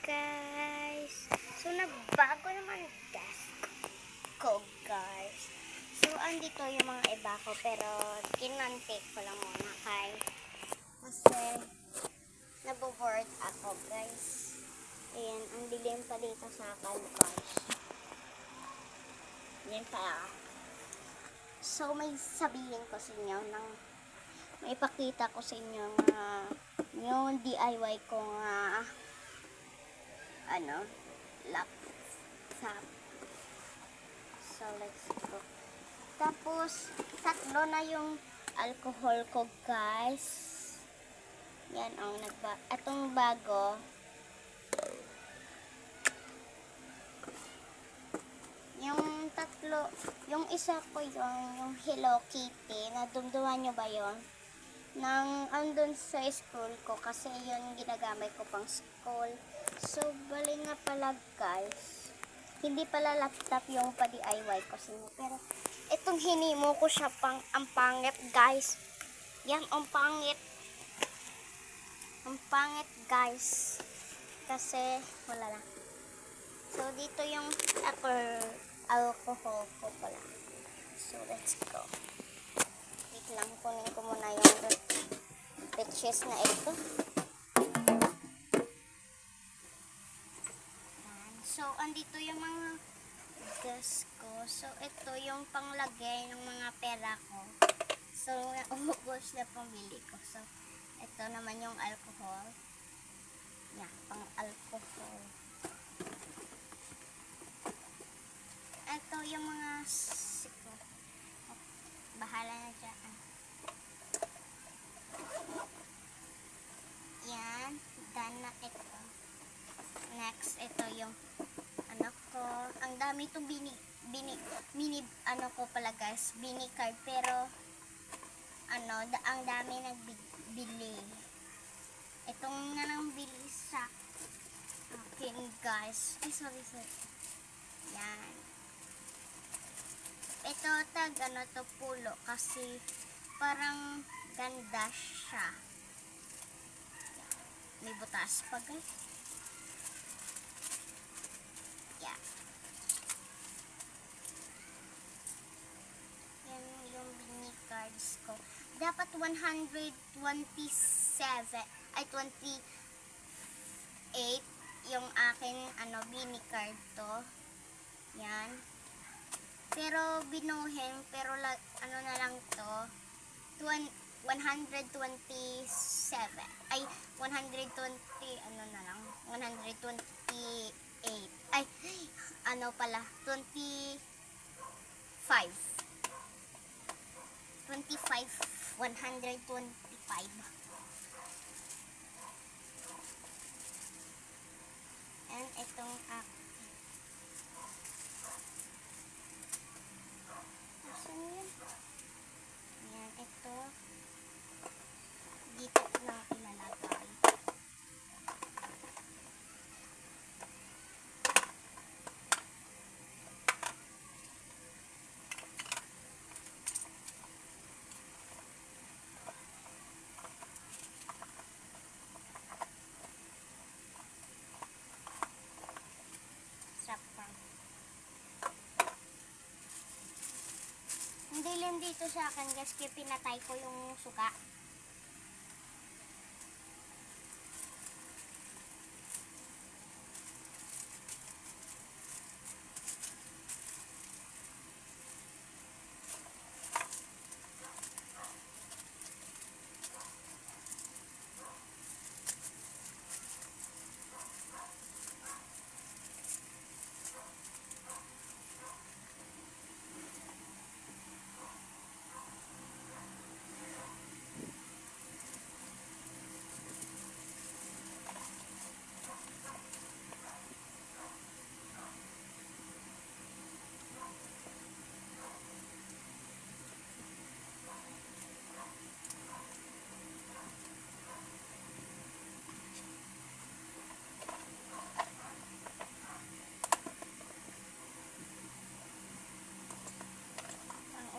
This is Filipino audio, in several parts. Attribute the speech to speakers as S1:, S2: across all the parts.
S1: guys. So, nagbago naman desk ko, guys. So, andito yung mga iba ko, pero kinantik ko lang muna kasi naboboard ako, guys. Ayan, ang dilim pa dito sa akin, guys. Yan pa. So, may sabihin ko sa inyo may ipakita ko sa inyo na yung DIY ko nga laptop. So, let's go. Tapos, tatlo na yung alcohol ko, guys. Yan ang atong bago. Yung tatlo, yung isa ko yung Hello Kitty. Nadumduman nyo ba yun? Andun sa school ko kasi yun ginagamit ko pang school. So, bali nga pala, guys. Hindi pala laptop yung pa-DIY ko sa inyo. Pero, itong hinimo ko siya ang pangit, guys. Yan, ang pangit. Ang pangit, guys. Kasi, wala lang. So, dito yung alcohol ko pala. So, let's go. Wait lang, kunin ko muna yung peaches na ito. So, andito yung mga gas ko. So, ito yung panglagay ng mga pera ko. So, naubos na pamili ko. So, ito naman yung alcohol. Yan, pang-alcohol. Ito yung mga siko. Bahala na dyan. Yan, done na ito. Next, ito yung ko. Ang dami itong ko pala, guys, mini card, pero ang dami nagbili. Itong nga nang bili sa akin, guys. Ay, sorry. Yan. Ito to pulo kasi parang ganda siya. May butas pa, guys. Yeah. Yan yung mini cards ko. Dapat 127 ay 28 yung akin mini card to. Yan. Pero binuhin, pero na lang to 127 ay 120 na lang 128 ay pala 25 125 and itong yan, ito dito lang ilalagay. Hindi lang dito sa akin, guys, kaya pinatay ko yung suka.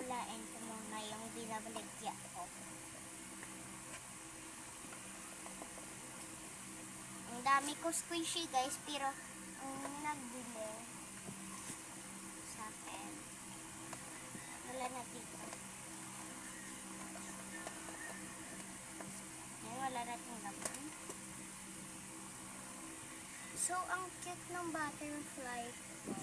S1: Ulain ko muna yung binabaligya ko. Ang dami ko squishy guys, pero nagbili sa akin. Wala na dito. Yan, wala na itong laman. So, ang cute ng butterfly ko.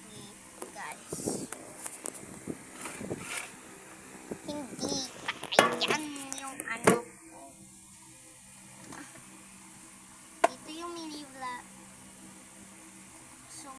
S1: Wait, guys. Hindi. Ayan yung ano ko. Ito yung mini